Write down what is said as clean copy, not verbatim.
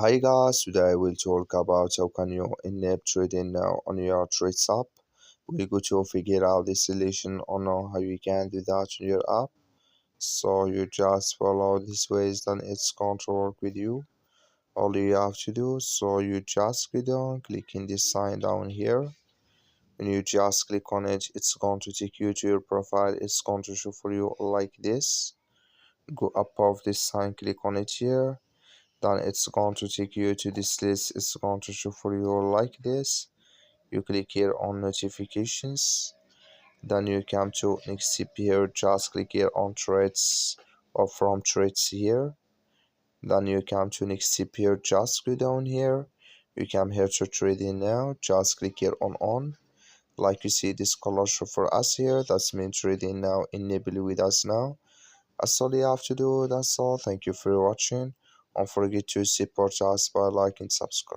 Hi guys, today I will talk about how can you enable trading now on your Trades app. We're going to figure out the solution on how you can do that on your app. So you just follow these ways, then it's going to work with you. All you have to do, so you just go down, click in this sign down here. When you just click on it, it's going to take you to your profile. It's going to show for you like this. Go above this sign, click on it here, then it's going to take you to this list. It's going to show for you like this. You click here on notifications, then you come to next tip here, just click here on trades or from trades here, then you come to next tip here, just go down here, you come here to trading now, just click here on. Like you see this color show for us here, that's mean trading now enable with us now. That's all you have to do. That's all. Thank you for watching. Don't forget to support us by liking and subscribe.